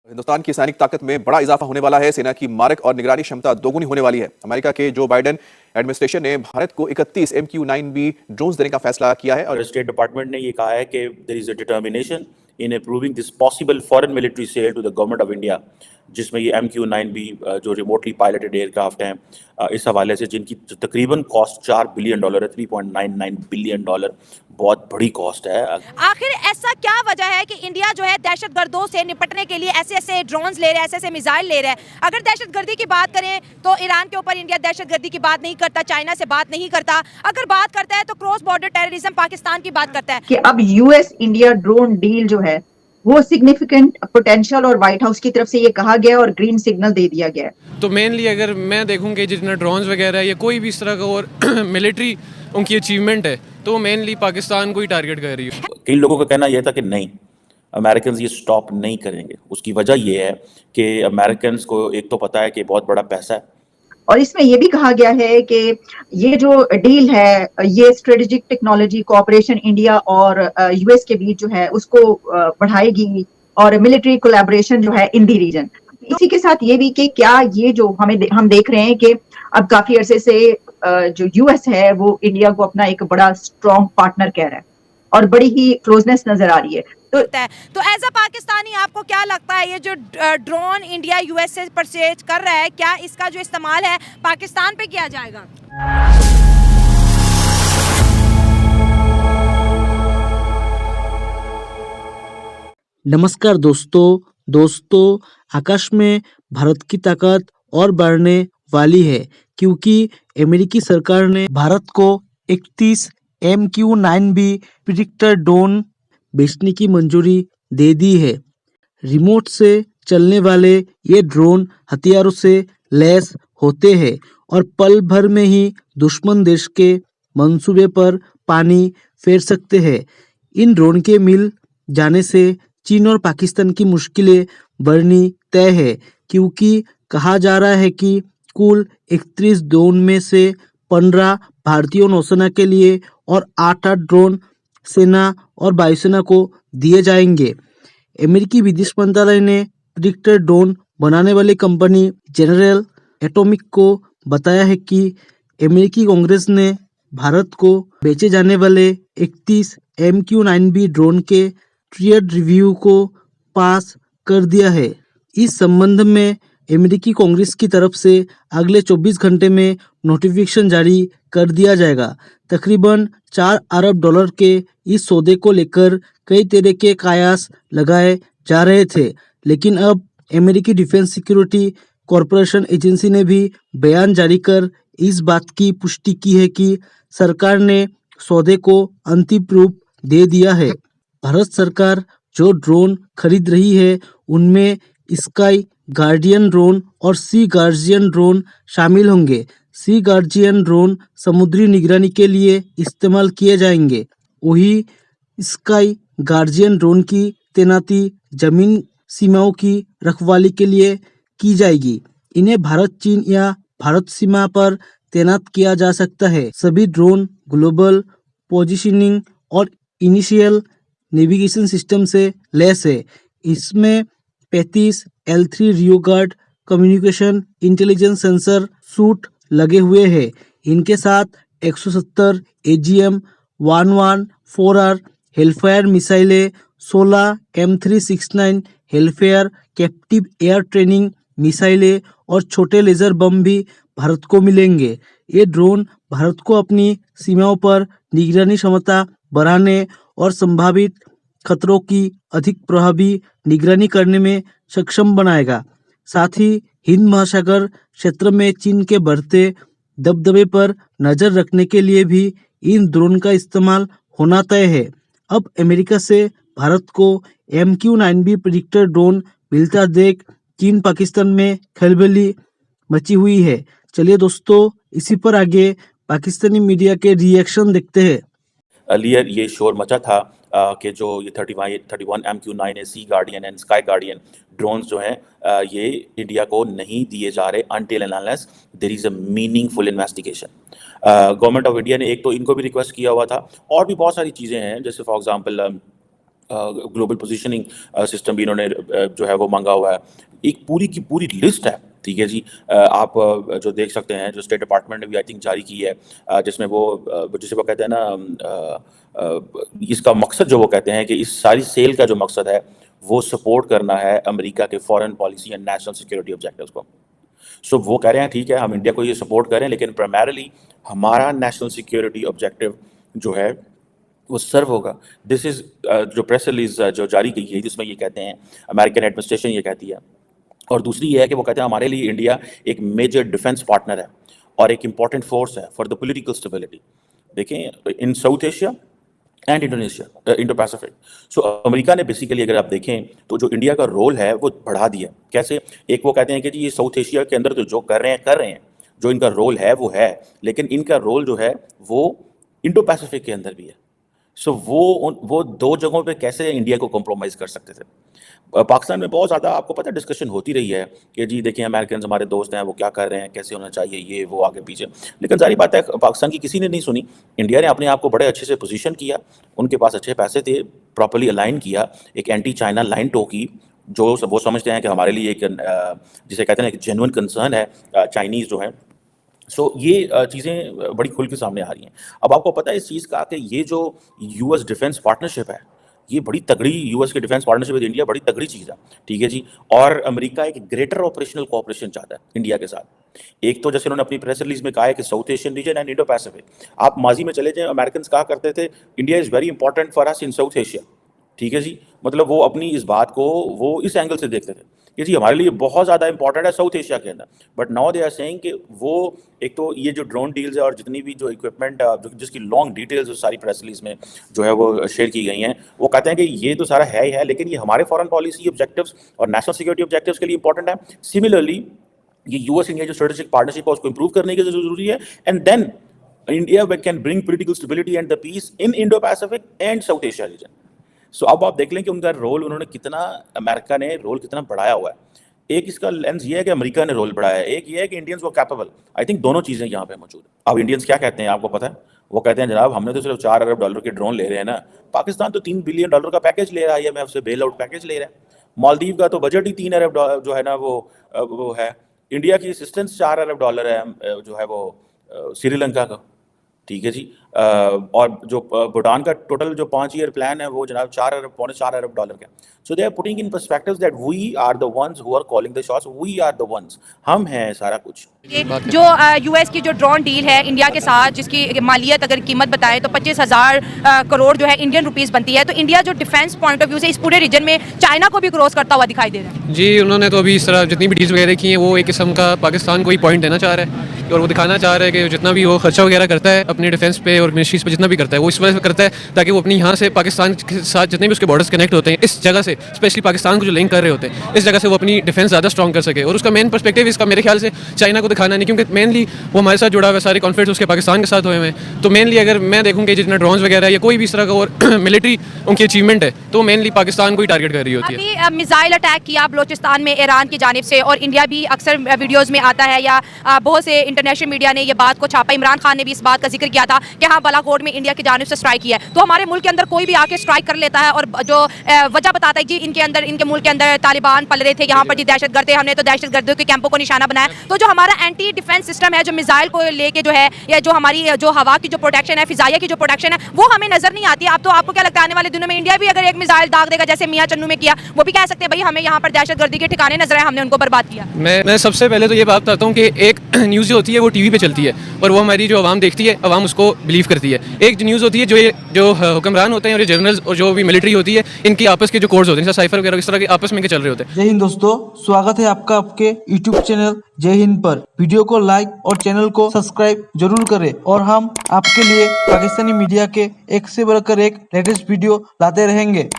हिंदुस्तान की सैनिक ताकत में बड़ा इजाफा होने वाला है। सेना की मारक और निगरानी क्षमता दोगुनी होने वाली है। अमेरिका के जो बाइडेन एडमिनिस्ट्रेशन ने भारत को 31 MQ-9B ड्रोन्स देने का फैसला किया है और स्टेट डिपार्टमेंट ने ये कहा है कि there is a determination in approving this possible foreign military sale to the government of India, जिसमें ये MQ-9B जो रिमोटली पायलटेड एयरक्राफ्ट हैं, इस हवाले से जिनकी तकरीबन कॉस्ट $4 बिलियन है, $3.99 बिलियन, बहुत बड़ी कॉस्ट है। आखिर ऐसा क्या वजह है कि इंडिया जो है दहशतगर्दों से निपटने के लिए ऐसे ऐसे ड्रोन्स ले रहा है, ऐसे ऐसे मिसाइल ले रहा है? अगर दहशतगर्दी की बात करें तो ईरान के ऊपर इंडिया दहशतगर्दी की बात नहीं करता, चाइना से बात नहीं करता। अगर बात करता है तो क्रॉस बॉर्डर टेररिज्म पाकिस्तान की बात करता है कि अब यूएस इंडिया ड्रोन डील जो है वो सिग्निफिकेंट पोटेंशियल, और व्हाइट हाउस की तरफ से ये कहा गया और ग्रीन सिग्नल दे दिया गया है। तो मेनली अगर मैं देखूं कि जितना ड्रोन्स वगैरह या कोई भी इस तरह का और मिलिट्री उनकी अचीवमेंट है तो वो मेनली पाकिस्तान को ही टारगेट कर रही है। कई लोगों का कहना यह था कि नहीं, अमेरिकन ये स्टॉप नहीं करेंगे। उसकी वजह यह है कि अमेरिकन को एक तो पता है कि बहुत बड़ा पैसा है, और इसमें यह भी कहा गया है कि ये जो डील है ये स्ट्रेटेजिक टेक्नोलॉजी कोऑपरेशन इंडिया और यूएस के बीच जो है उसको बढ़ाएगी और मिलिट्री कोलैबोरेशन जो है इन दी रीजन। इसी के साथ ये भी कि क्या ये जो हम देख रहे हैं कि अब काफी अरसे से जो यूएस है वो इंडिया को अपना एक बड़ा स्ट्रॉन्ग पार्टनर कह रहा है और बड़ी ही क्लोजनेस नजर आ रही है। तो एज अ पाकिस्तानी आपको क्या लगता है ये जो ड्रोन इंडिया यूएस से परचेज कर रहा है, क्या इसका जो इस्तेमाल है पाकिस्तान पे किया जाएगा? नमस्कार दोस्तों, आकाश में भारत की ताकत और बढ़ने वाली है क्योंकि अमेरिकी सरकार ने भारत को 31 MQ-9B प्रिडिक्टर ड्रोन बेचने की मंजूरी दे दी है। रिमोट से चलने वाले ये ड्रोन हथियारों से लैस होते हैं और पल भर में ही दुश्मन देश के मंसूबे पर पानी फेर सकते हैं। इन ड्रोन के मिल जाने से चीन और पाकिस्तान की मुश्किलें बढ़नी तय है क्योंकि कहा जा रहा है कि कुल 31 ड्रोन में से 15 भारतीय नौसेना के लिए और 8 ड्रोन सेना और वायुसेना को दिए जाएंगे। अमेरिकी विदेश मंत्रालय ने प्रिडिक्टर ड्रोन बनाने वाली कंपनी जनरल एटॉमिक को बताया है कि अमेरिकी कांग्रेस ने भारत को बेचे जाने वाले 31 MQ-9B ड्रोन के ट्रियड रिव्यू को पास कर दिया है। इस संबंध में अमेरिकी कांग्रेस की तरफ से अगले 24 घंटे में नोटिफिकेशन जारी कर दिया जाएगा। तकरीबन $4 अरब के इस सौदे को लेकर कई तरह के कयास लगाए जा रहे थे, लेकिन अब अमेरिकी डिफेंस सिक्योरिटी कॉरपोरेशन एजेंसी ने भी बयान जारी कर इस बात की पुष्टि की है कि सरकार ने सौदे को अंतिम रूप दे दिया है। भारत सरकार जो ड्रोन खरीद रही है उनमें स्काई गार्डियन ड्रोन और सी गार्जियन ड्रोन शामिल होंगे। सी गार्जियन ड्रोन समुद्री निगरानी के लिए इस्तेमाल किए जाएंगे, वही स्काई गार्जियन ड्रोन की तैनाती जमीन सीमाओं की रखवाली के लिए की जाएगी। इन्हें भारत, चीन या भारत सीमा पर तैनात किया जा सकता है। सभी ड्रोन ग्लोबल पोजिशनिंग और इनिशियल नेविगेशन सिस्टम से लैस है। इसमें 35 L3 Rio guard communication intelligence sensor suite लगे हुए हैं। इनके साथ 170 AGM-11 हेलफायर मिसाइलें, 16 M369 Hellfire captive air training मिसाइलें और छोटे लेजर बम भी भारत को मिलेंगे। ये ड्रोन भारत को अपनी सीमाओं पर निगरानी क्षमता बढ़ाने और संभावित खतरों की अधिक प्रभावी निगरानी करने में सक्षम बनाएगा। साथ ही हिंद महासागर क्षेत्र में चीन के बढ़ते दबदबे पर नजर रखने के लिए भी इन ड्रोन का इस्तेमाल होना तय है। अब अमेरिका से भारत को MQ-9B प्रिडिक्टर ड्रोन मिलता देख चीन पाकिस्तान में खलबली मची हुई है। चलिए दोस्तों, इसी पर आगे पाकिस्तानी मीडिया के रिएक्शन देखते हैं। अर्लियर ये शोर मचा था कि जो ये 31 MQ-9 sea guardian and sky guardian drones जो हैं ये इंडिया को नहीं दिए जा रहे until and unless there is a meaningful investigation. Government of India ने एक तो इनको भी रिक्वेस्ट किया हुआ था, और भी बहुत सारी चीज़ें हैं, जैसे for example global positioning system भी इन्होंने जो है वो मांगा हुआ है। एक पूरी की पूरी लिस्ट है, ठीक है जी। आप जो देख सकते हैं, जो स्टेट डिपार्टमेंट ने भी आई थिंक जारी की है, जिसमें वो जिसे वो कहते हैं ना, इसका मकसद जो वो कहते हैं कि इस सारी सेल का जो मकसद है वो सपोर्ट करना है अमेरिका के foreign policy and national security objectives को। सो वो कह रहे हैं ठीक है, हम इंडिया को ये सपोर्ट करें, लेकिन प्राइमरीली हमारा नेशनल सिक्योरिटी ऑब्जेक्टिव जो है वो सर्व होगा। दिस इज जो प्रेस रिलीज जो जारी की है, जिसमें ये कहते हैं, अमेरिकन एडमिनिस्ट्रेशन ये कहती है, और दूसरी ये है कि वो कहते हैं हमारे लिए इंडिया एक मेजर डिफेंस पार्टनर है और एक इम्पॉर्टेंट फोर्स है फॉर द पॉलिटिकल स्टेबिलिटी। देखें, in South Asia and Indonesia, Indo Pacific. So America ने बेसिकली अगर आप देखें तो जो इंडिया का रोल है वो बढ़ा दिया। कैसे? एक वो कहते हैं कि जी ये साउथ एशिया के अंदर तो जो कर रहे हैं, जो इनका रोल है वो है, लेकिन इनका रोल जो है वो इंडो पैसिफिक के अंदर भी है। सो वो दो जगहों पे कैसे इंडिया को कॉम्प्रोमाइज कर सकते थे। पाकिस्तान में बहुत ज़्यादा आपको पता है डिस्कशन होती रही है कि जी देखिए अमेरिकन हमारे दोस्त हैं, वो क्या कर रहे हैं, कैसे होना चाहिए, ये वो आगे पीछे, लेकिन सारी बात है पाकिस्तान की किसी ने नहीं सुनी। इंडिया ने अपने आप को बड़े अच्छे से पोजीशन किया, उनके पास अच्छे पैसे थे, प्रॉपर्ली अलाइन किया, एक एंटी चाइना लाइन टोकी, जो वो समझते हैं कि हमारे लिए एक जिसे कहते हैं एक जेन्युइन कंसर्न है चाइनीज़ जो है। सो ये चीज़ें बड़ी खुल के सामने आ रही हैं। अब आपको पता है इस चीज़ का कि ये जो यूएस डिफेंस पार्टनरशिप है, ये बड़ी तगड़ी, यूएस के डिफेंस पार्टनरशिप विद इंडिया बड़ी तगड़ी चीज़ है, ठीक है जी। और अमेरिका एक ग्रेटर ऑपरेशनल कोऑपरेशन चाहता है इंडिया के साथ। एक तो जैसे उन्होंने अपनी प्रेस रिलीज में कहा है कि south Asian region and Indo Pacific. आप माजी में चले जाएं, अमेरिकन कहा करते थे India is very important for us in South Asia, ठीक है जी। मतलब वो अपनी इस बात को वो इस एंगल से देखते थे कि जी हमारे लिए बहुत ज़्यादा इंपॉर्टेंट है साउथ एशिया के अंदर। But now they are saying कि वो एक तो ये जो ड्रोन डील्स है और जितनी भी जो इक्विपमेंट जिसकी लॉन्ग डिटेल्स सारी प्रेस रिलीज में जो है वो शेयर की गई हैं, वो कहते हैं कि ये तो सारा है ही है, लेकिन ये हमारे फॉरेन पॉलिसी ऑब्जेक्टिव्स और नेशनल सिक्योरिटी ऑब्जेक्टिव्स के लिए इंपॉर्टेंट है। सिमिलरली ये यूएस इंडिया जो स्ट्रेटेजिक पार्टनरशिप है उसको इंप्रूव करने की जरूरी है, and then India can bring political stability and the peace in Indo Pacific and South Asia region. So अब आप देख लें कि उनका रोल, उन्होंने कितना, अमेरिका ने रोल कितना बढ़ाया हुआ है। एक इसका लेंस ये है कि अमेरिका ने रोल बढ़ाया है, एक ये है कि इंडियंस वो कैपेबल। आई थिंक दोनों चीज़ें यहाँ पे मौजूद है। अब इंडियंस क्या कहते हैं आपको पता है? वो कहते हैं जनाब हमने तो सिर्फ $4 अरब के ड्रोन ले रहे हैं ना, पाकिस्तान तो $3 बिलियन का पैकेज ले रहा है, IMF से बेल आउट पैकेज ले रहा है। मालदीव का तो बजट ही $3 अरब जो है ना वो है। इंडिया की असिस्टेंस $4 अरब है जो है वो श्रीलंका का, ठीक है जी। और जो भूटान का टोटल जो 5 ईयर प्लान है वो जनाब पौने 4 अरब डॉलर का। So they are putting in perspectives that we are the ones who are calling the shots, we are the ones, हम हैं सारा कुछ। जो यूएस की जो ड्रोन डील है इंडिया के साथ, जिसकी मालियत अगर कीमत बताएं तो 25,000 करोड़ जो है इंडियन रुपीस बनती है, तो इंडिया जो डिफेंस पॉइंट ऑफ व्यू से इस पूरे रीजन में चाइना को भी क्रॉस करता हुआ दिखाई दे रहा है। जी, उन्होंने तो अभी इस तरह जितनी भी डील्स वगैरह की हैं वो एक किस्म का पाकिस्तान को ही पॉइंट देना चाह रहा है, और वो दिखाना चाह रहा है कि जितना भी वो खर्चा वगैरह करता है अपने डिफेंस पे और मिनिस्ट्रीज पे, जितना भी करता है वो इस वजह से करता है ताकि वो अपनी यहाँ से पाकिस्तान के साथ जितने भी उसके बॉर्डर्स कनेक्ट होते हैं इस जगह से, स्पेशली पाकिस्तान को जो लिंक कर रहे होते हैं, इस जगह से वो अपनी डिफेंस ज़्यादा स्ट्रॉन्ग कर सके। और उसका मेन पर्सपेक्टिव इसका मेरे ख्याल से चाइना को दिखाना नहीं, क्योंकि मेनली वो हमारे साथ जुड़ा हुआ है, सारे कॉन्फ्लिक्ट उसके पाकिस्तान के साथ हुए हैं। तो मेनली अगर मैं देखूँ कि जितना ड्रोन्स वगैरह या कोई भी इस तरह का और मिलिट्री उनकी अचीवमेंट है तो मेनली पाकिस्तान को ही टारगेट कर रही होती है। अभी मिसाइल अटैक किया बलोचिस्तान में ईरान की जानिब से, और इंडिया भी अक्सर वीडियोज़ में आता है या बहुत से इंटरनेशनल मीडिया ने ये बात को छापा। इमरान खान ने भी इस बात का जिक्र किया था कि हाँ बालाकोट में इंडिया की जानिब से स्ट्राइक किया है। तो हमारे मुल्क के अंदर कोई भी आके स्ट्राइक कर लेता है और जो वजह बताता है जी इनके अंदर, इनके मुल्क के अंदर तालिबान पल रहे थे, यहाँ पर जी दहशतगर्द थे, हमने तो दहशतगर्दों के कैंपों को निशाना बनाया। तो जो हमारा एंटी डिफेंस सिस्टम है, जो मिसाइल को लेके जो है, या जो हमारी जो हवा की जो प्रोटेक्शन है, फिजाइया की जो प्रोटेक्शन है, वो हमें नजर नहीं आती। अब तो आपको क्या लगता है आने वाले दिनों में इंडिया भी अगर एक मिसाइल दाग देगा जैसे मियां चन्नू में किया, वो भी कह सकते हैं भाई हमें यहाँ पर दहशतगर्दी के ठिकाने नजर आए, हमने उनको बर्बाद किया। मैं सबसे पहले तो ये बात करता हूँ कि एक न्यूज़ जो होती है वो टीवी पे चलती है और वो हमारी जो आवाम देखती है, आवाम उसको बिलीव करती है। एक न्यूज़ होती है जो हुक्मरान होते हैं और ये जनरल्स और जो भी मिलिट्री होती है, इनकी आपस के जो कोड्स होते हैं, साइफर वगैरह इस तरह के आपस में के चल रहे होते हैं। जय हिंद दोस्तों, स्वागत है आपका आपके YouTube चैनल जय हिंद पर। वीडियो को लाइक और चैनल को सब्सक्राइब जरूर करें, और हम आपके लिए पाकिस्तानी मीडिया के एक से बढ़कर एक लेटेस्ट वीडियो लाते रहेंगे।